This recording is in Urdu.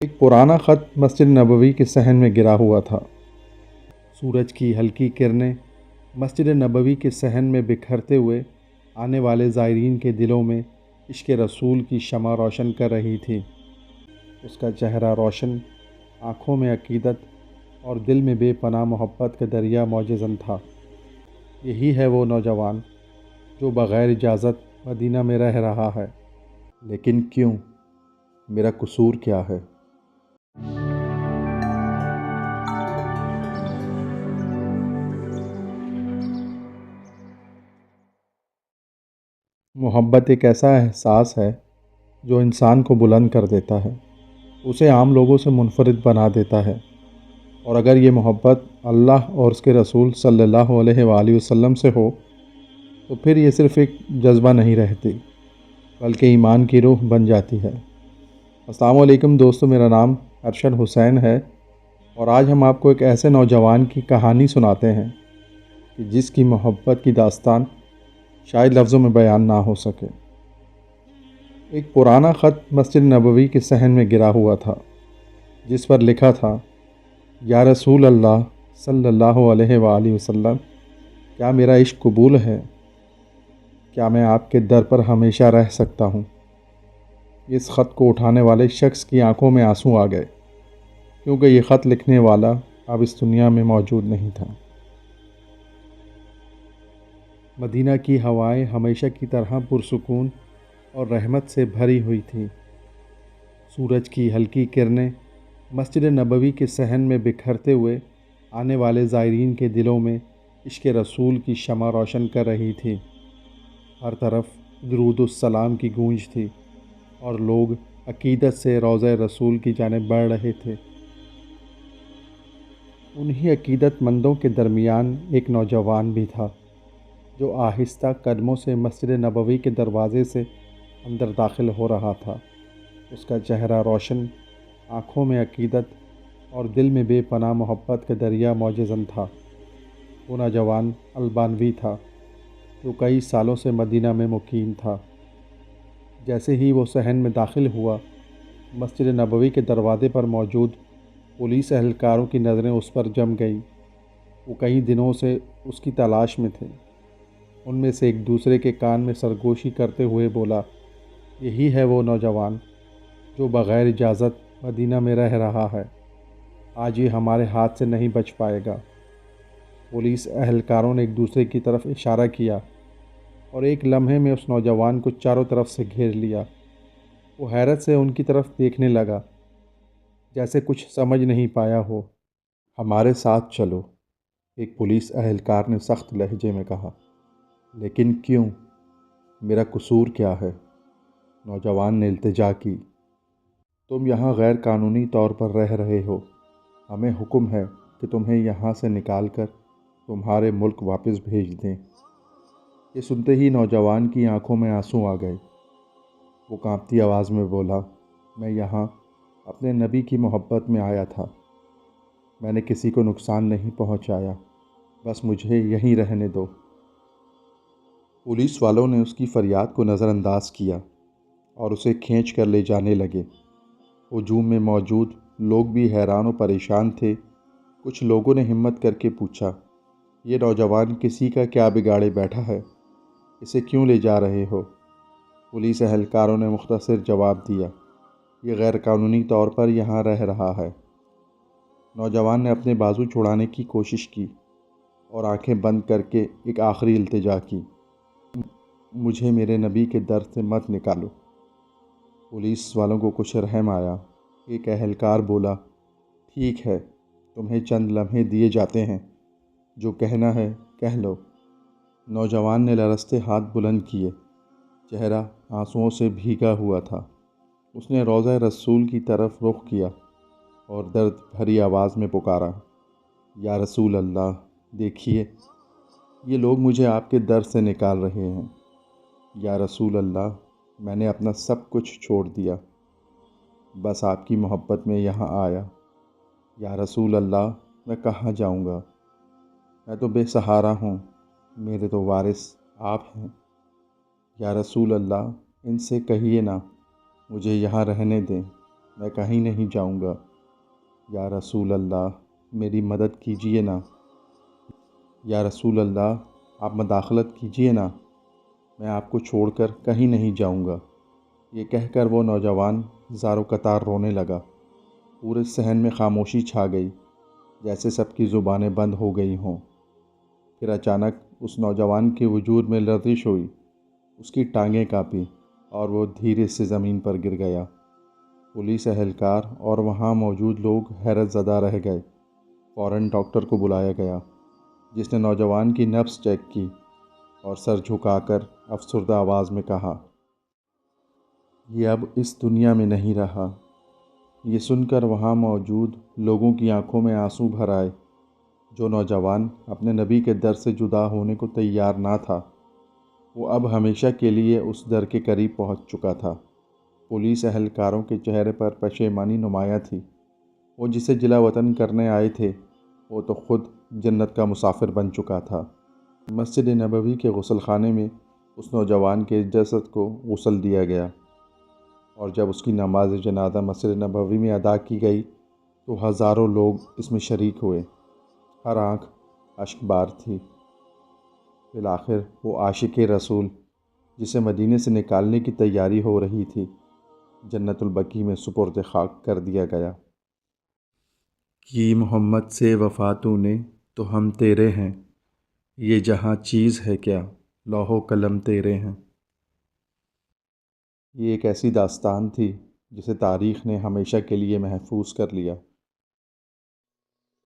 ایک پرانا خط مسجد نبوی کے صحن میں گرا ہوا تھا۔ سورج کی ہلکی کرنیں مسجد نبوی کے صحن میں بکھرتے ہوئے آنے والے زائرین کے دلوں میں عشق رسول کی شمع روشن کر رہی تھی۔ اس کا چہرہ روشن، آنکھوں میں عقیدت اور دل میں بے پناہ محبت کا دریا موجزن تھا۔ یہی ہے وہ نوجوان جو بغیر اجازت مدینہ میں رہ رہا ہے۔ لیکن کیوں؟ میرا قصور کیا ہے؟ محبت ایک ایسا احساس ہے جو انسان کو بلند کر دیتا ہے، اسے عام لوگوں سے منفرد بنا دیتا ہے، اور اگر یہ محبت اللہ اور اس کے رسول صلی اللہ علیہ وآلہ وسلم سے ہو تو پھر یہ صرف ایک جذبہ نہیں رہتی بلکہ ایمان کی روح بن جاتی ہے۔ السلام علیکم دوستو، میرا نام ارشد حسین ہے اور آج ہم آپ کو ایک ایسے نوجوان کی کہانی سناتے ہیں کہ جس کی محبت کی داستان شاید لفظوں میں بیان نہ ہو سکے۔ ایک پرانا خط مسجد نبوی کے صحن میں گرا ہوا تھا جس پر لکھا تھا: یا رسول اللہ صلی اللہ علیہ وآلہ وسلم، کیا میرا عشق قبول ہے؟ کیا میں آپ کے در پر ہمیشہ رہ سکتا ہوں؟ اس خط کو اٹھانے والے شخص کی آنکھوں میں آنسو آ گئے، کیونکہ یہ خط لکھنے والا اب اس دنیا میں موجود نہیں تھا۔ مدینہ کی ہوائیں ہمیشہ کی طرح پرسکون اور رحمت سے بھری ہوئی تھیں۔ سورج کی ہلکی کرنیں مسجد نبوی کے صحن میں بکھرتے ہوئے آنے والے زائرین کے دلوں میں عشق رسول کی شمع روشن کر رہی تھی۔ ہر طرف درود السلام کی گونج تھی اور لوگ عقیدت سے روضہ رسول کی جانب بڑھ رہے تھے۔ انہی عقیدت مندوں کے درمیان ایک نوجوان بھی تھا جو آہستہ قدموں سے مسجد نبوی کے دروازے سے اندر داخل ہو رہا تھا۔ اس کا چہرہ روشن، آنکھوں میں عقیدت اور دل میں بے پناہ محبت کا دریا موجزن تھا۔ وہ نوجوان البانوی تھا جو کئی سالوں سے مدینہ میں مقیم تھا۔ جیسے ہی وہ صحن میں داخل ہوا، مسجد نبوی کے دروازے پر موجود پولیس اہلکاروں کی نظریں اس پر جم گئیں۔ وہ کئی دنوں سے اس کی تلاش میں تھے۔ ان میں سے ایک دوسرے کے کان میں سرگوشی کرتے ہوئے بولا: یہی ہے وہ نوجوان جو بغیر اجازت مدینہ میں رہ رہا ہے، آج یہ ہمارے ہاتھ سے نہیں بچ پائے گا۔ پولیس اہلکاروں نے ایک دوسرے کی طرف اشارہ کیا اور ایک لمحے میں اس نوجوان کو چاروں طرف سے گھیر لیا۔ وہ حیرت سے ان کی طرف دیکھنے لگا، جیسے کچھ سمجھ نہیں پایا ہو۔ ہمارے ساتھ چلو، ایک پولیس اہلکار نے سخت لہجے میں کہا۔ لیکن کیوں؟ میرا قصور کیا ہے؟ نوجوان نے التجا کی۔ تم یہاں غیر قانونی طور پر رہ رہے ہو، ہمیں حکم ہے کہ تمہیں یہاں سے نکال کر تمہارے ملک واپس بھیج دیں۔ یہ سنتے ہی نوجوان کی آنکھوں میں آنسو آ گئے۔ وہ کانپتی آواز میں بولا: میں یہاں اپنے نبی کی محبت میں آیا تھا، میں نے کسی کو نقصان نہیں پہنچایا، بس مجھے یہیں رہنے دو۔ پولیس والوں نے اس کی فریاد کو نظر انداز کیا اور اسے کھینچ کر لے جانے لگے۔ ہجوم میں موجود لوگ بھی حیران و پریشان تھے۔ کچھ لوگوں نے ہمت کر کے پوچھا: یہ نوجوان کسی کا کیا بگاڑے بیٹھا ہے؟ اسے کیوں لے جا رہے ہو؟ پولیس اہلکاروں نے مختصر جواب دیا: یہ غیر قانونی طور پر یہاں رہ رہا ہے۔ نوجوان نے اپنے بازو چھڑانے کی کوشش کی اور آنکھیں بند کر کے ایک آخری التجا کی: مجھے میرے نبی کے در سے مت نکالو۔ پولیس والوں کو کچھ رحم آیا۔ ایک اہلکار بولا: ٹھیک ہے، تمہیں چند لمحے دیے جاتے ہیں، جو کہنا ہے کہہ لو۔ نوجوان نے لرزتے ہاتھ بلند کیے، چہرہ آنسوؤں سے بھیگا ہوا تھا۔ اس نے روضہ رسول کی طرف رخ کیا اور درد بھری آواز میں پکارا: یا رسول اللہ، دیکھیے، یہ لوگ مجھے آپ کے در سے نکال رہے ہیں۔ یا رسول اللہ، میں نے اپنا سب کچھ چھوڑ دیا، بس آپ کی محبت میں یہاں آیا۔ یا رسول اللہ، میں کہاں جاؤں گا؟ میں تو بے سہارا ہوں، میرے تو وارث آپ ہیں۔ یا رسول اللہ، ان سے کہیے نا، مجھے یہاں رہنے دیں۔ میں کہیں نہیں جاؤں گا۔ یا رسول اللہ، میری مدد کیجیے نا۔ یا رسول اللہ، آپ مداخلت کیجیے نا، میں آپ کو چھوڑ کر کہیں نہیں جاؤں گا۔ یہ کہہ کر وہ نوجوان زار و قطار رونے لگا۔ پورے صحن میں خاموشی چھا گئی، جیسے سب کی زبانیں بند ہو گئی ہوں۔ پھر اچانک اس نوجوان کے وجود میں لرزش ہوئی، اس کی ٹانگیں کانپی اور وہ دھیرے سے زمین پر گر گیا۔ پولیس اہلکار اور وہاں موجود لوگ حیرت زدہ رہ گئے۔ فوراً ڈاکٹر کو بلایا گیا، جس نے نوجوان کی نبض چیک کی اور سر جھکا کر افسردہ آواز میں کہا، یہ اب اس دنیا میں نہیں رہا۔ یہ سن کر وہاں موجود لوگوں کی آنکھوں میں آنسو بھر آئے۔ جو نوجوان اپنے نبی کے در سے جدا ہونے کو تیار نہ تھا، وہ اب ہمیشہ کے لیے اس در کے قریب پہنچ چکا تھا۔ پولیس اہلکاروں کے چہرے پر پشیمانی نمایاں تھی۔ وہ جسے جلا وطن کرنے آئے تھے، وہ تو خود جنت کا مسافر بن چکا تھا۔ مسجد نبوی کے غسل خانے میں اس نوجوان کے جسد کو غسل دیا گیا، اور جب اس کی نماز جنازہ مسجد نبوی میں ادا کی گئی تو ہزاروں لوگ اس میں شریک ہوئے۔ ہر آنکھ اشک بار تھی۔ بالآخر وہ عاشق رسول، جسے مدینے سے نکالنے کی تیاری ہو رہی تھی، جنت البقیع میں سپرد خاک کر دیا گیا۔ کی محمد سے وفا تو نے تو ہم تیرے ہیں، یہ جہاں چیز ہے کیا، لوح و قلم تیرے ہیں۔ یہ ایک ایسی داستان تھی جسے تاریخ نے ہمیشہ کے لیے محفوظ کر لیا۔